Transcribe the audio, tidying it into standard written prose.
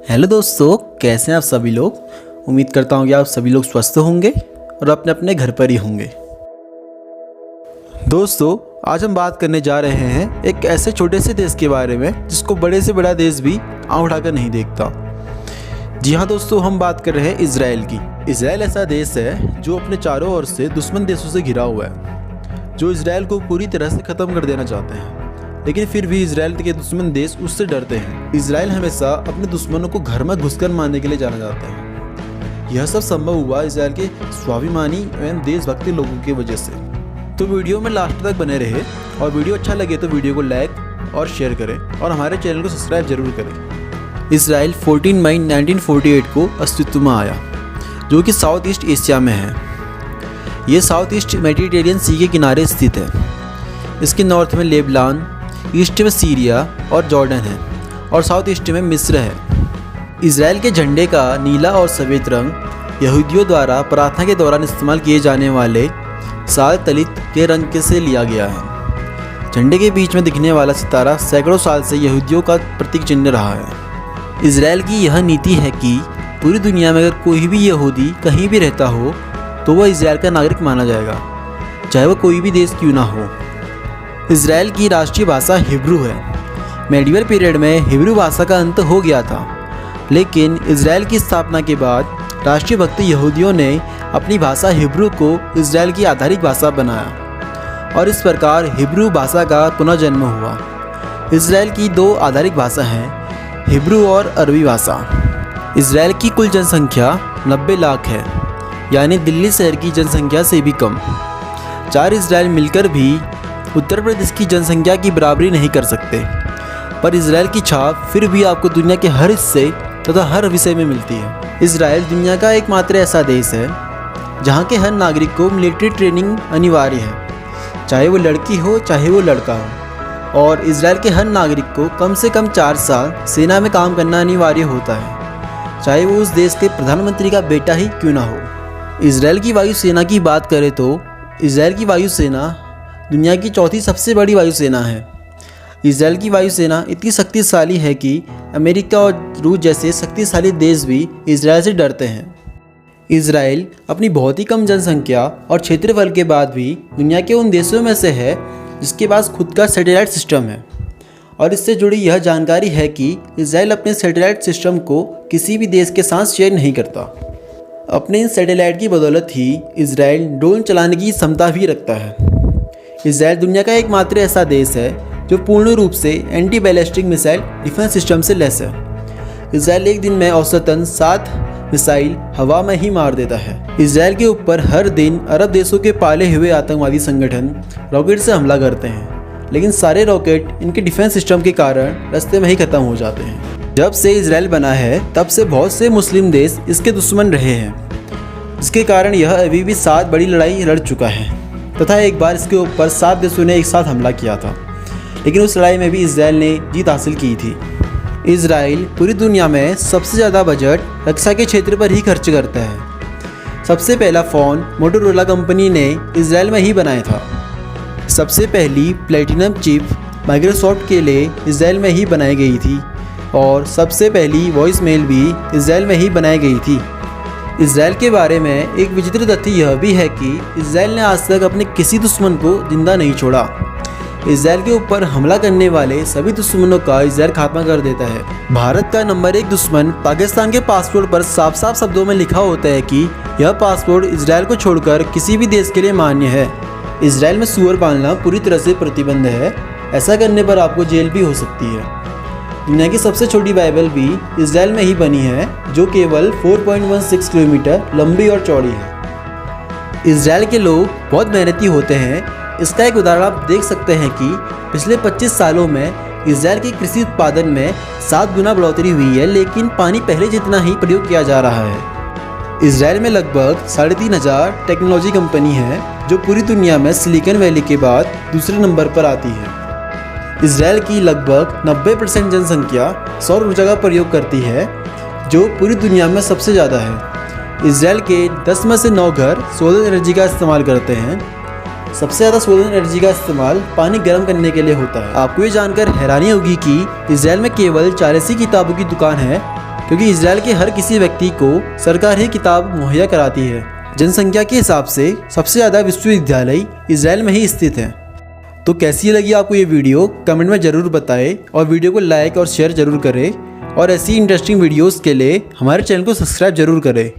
Hello दोस्तों, कैसे हैं आप सभी लोग। उम्मीद करता हूँ कि आप सभी लोग स्वस्थ होंगे और अपने अपने घर पर ही होंगे। दोस्तों, आज हम बात करने जा रहे हैं एक ऐसे छोटे से देश के बारे में जिसको बड़े से बड़ा देश भी आँख उठाकर नहीं देखता। जी हाँ दोस्तों, हम बात कर रहे हैं इजराइल की। इजराइल ऐसा देश है जो अपने चारों ओर से दुश्मन देशों से घिरा हुआ है, जो इजराइल को पूरी तरह से ख़त्म कर देना चाहते हैं। लेकिन फिर भी इजराइल के दुश्मन देश उससे डरते हैं। इजराइल हमेशा अपने दुश्मनों को घर में घुसकर मारने के लिए जाना जाता है। यह सब संभव हुआ इजराइल के स्वाभिमानी एवं देशभक्ति लोगों की वजह से। तो वीडियो में लास्ट तक बने रहे और वीडियो अच्छा लगे तो वीडियो को लाइक और शेयर करें और हमारे चैनल को सब्सक्राइब जरूर करें। इजराइल 14 मई 1948 को अस्तित्व में आया, जो कि साउथ ईस्ट एशिया में है। ये साउथ ईस्ट मेडिटेरियन सी के किनारे स्थित है। इसके नॉर्थ में लेबनान, ईस्ट में सीरिया और जॉर्डन है और साउथ ईस्ट में मिस्र है। इजराइल के झंडे का नीला और सफ़ेद रंग यहूदियों द्वारा प्रार्थना के दौरान इस्तेमाल किए जाने वाले साल तलित के रंग से लिया गया है। झंडे के बीच में दिखने वाला सितारा सैकड़ों साल से यहूदियों का प्रतीक चिन्ह रहा है। इजराइल की यह नीति है कि पूरी दुनिया में अगर कोई भी यहूदी कहीं भी रहता हो तो वह इजराइल का नागरिक माना जाएगा, चाहे वह कोई भी देश क्यों ना हो। इजराइल की राष्ट्रीय भाषा हिब्रू है। मेडिवल पीरियड में हिब्रू भाषा का अंत हो गया था, लेकिन इजराइल की स्थापना के बाद राष्ट्रीय भक्त यहूदियों ने अपनी भाषा हिब्रू को इजराइल की आधारिक भाषा बनाया और इस प्रकार हिब्रू भाषा का पुनर्जन्म हुआ। इजराइल की दो आधारिक भाषा हैं, हिब्रू और अरबी भाषा। इजराइल की कुल जनसंख्या 90 लाख है, यानी दिल्ली शहर की जनसंख्या से भी कम। 4 इजराइल मिलकर भी उत्तर प्रदेश की जनसंख्या की बराबरी नहीं कर सकते, पर इजराइल की छाप फिर भी आपको दुनिया के हर हिस्से तथा हर विषय में मिलती है। इजराइल दुनिया का एकमात्र ऐसा देश है जहाँ के हर नागरिक को मिलिट्री ट्रेनिंग अनिवार्य है, चाहे वो लड़की हो चाहे वो लड़का हो। और इजराइल के हर नागरिक को कम से कम 4 साल सेना में काम करना अनिवार्य होता है, चाहे वो उस देश के प्रधानमंत्री का बेटा ही क्यों ना हो। इजराइल की वायुसेना की बात करें तो इजराइल की वायुसेना दुनिया की चौथी सबसे बड़ी वायुसेना है। इजराइल की वायुसेना इतनी शक्तिशाली है कि अमेरिका और रूस जैसे शक्तिशाली देश भी इजराइल से डरते हैं। इजराइल अपनी बहुत ही कम जनसंख्या और क्षेत्रफल के बाद भी दुनिया के उन देशों में से है जिसके पास खुद का सैटेलाइट सिस्टम है। और इससे जुड़ी यह जानकारी है कि इजराइल अपने सैटेलाइट सिस्टम को किसी भी देश के साथ शेयर नहीं करता। अपने इन सैटेलाइट की बदौलत ही इजराइल ड्रोन चलाने की क्षमता भी रखता है। इजराइल दुनिया का एकमात्र ऐसा देश है जो पूर्ण रूप से anti ballistic missile defence system से लैस है। इजराइल एक दिन में औसतन 7 मिसाइल हवा में ही मार देता है। इजराइल के ऊपर हर दिन अरब देशों के पाले हुए आतंकवादी संगठन रॉकेट से हमला करते हैं, लेकिन सारे रॉकेट इनके डिफेंस सिस्टम के कारण रास्ते में ही खत्म हो जाते हैं। जब से इजराइल बना है तब से बहुत से मुस्लिम देश इसके दुश्मन रहे हैं, जिसके कारण यह अभी भी 7 बड़ी लड़ाई लड़ चुका है तथा एक बार इसके ऊपर 7 देशों ने एक साथ हमला किया था, लेकिन उस लड़ाई में भी इजराइल ने जीत हासिल की थी। इजराइल पूरी दुनिया में सबसे ज़्यादा बजट रक्षा के क्षेत्र पर ही खर्च करता है। सबसे पहला फ़ोन मोटोरोला कंपनी ने इजराइल में ही बनाया था। सबसे पहली प्लेटिनम चिप माइक्रोसॉफ्ट के लिए इजराइल में ही बनाई गई थी और सबसे पहली वॉइस मेल भी इजराइल में ही बनाई गई थी। इजराइल के बारे में एक विचित्र तथ्य यह भी है कि इजराइल ने आज तक अपने किसी दुश्मन को जिंदा नहीं छोड़ा। इजराइल के ऊपर हमला करने वाले सभी दुश्मनों का इजराइल खात्मा कर देता है। भारत का नंबर 1 दुश्मन पाकिस्तान के पासपोर्ट पर साफ साफ शब्दों में लिखा होता है कि यह पासपोर्ट इजराइल को छोड़कर किसी भी देश के लिए मान्य है। इजराइल में सुअर पालना पूरी तरह से प्रतिबंध है। ऐसा करने पर आपको जेल भी हो सकती है। दुनिया की सबसे छोटी बाइबल भी इजराइल में ही बनी है, जो केवल 4.16 किलोमीटर लंबी और चौड़ी है। इजराइल के लोग बहुत मेहनती होते हैं। इसका एक उदाहरण आप देख सकते हैं कि पिछले 25 सालों में इजराइल के कृषि उत्पादन में 7 गुना बढ़ोतरी हुई है, लेकिन पानी पहले जितना ही प्रयोग किया जा रहा है। इजराइल में लगभग 3500 टेक्नोलॉजी कंपनी है, जो पूरी दुनिया में सिलिकॉन वैली के बाद दूसरे नंबर पर आती है। इजराइल की लगभग 90% जनसंख्या सौर ऊर्जा का प्रयोग करती है, जो पूरी दुनिया में सबसे ज़्यादा है। इजराइल के 10 में से 9 घर सोलर एनर्जी का इस्तेमाल करते हैं। सबसे ज़्यादा सोलर एनर्जी का इस्तेमाल पानी गर्म करने के लिए होता है। आपको ये जानकर हैरानी होगी कि इजराइल में केवल 84 किताबों की दुकान है क्योंकि इजराइल के हर किसी व्यक्ति को सरकार ही किताब मुहैया कराती है। जनसंख्या के हिसाब से सबसे ज़्यादा विश्वविद्यालय इजराइल में ही स्थित हैं। तो कैसी लगी आपको ये वीडियो कमेंट में ज़रूर बताएं और वीडियो को लाइक और शेयर ज़रूर करें और ऐसी इंटरेस्टिंग वीडियोस के लिए हमारे चैनल को सब्सक्राइब ज़रूर करें।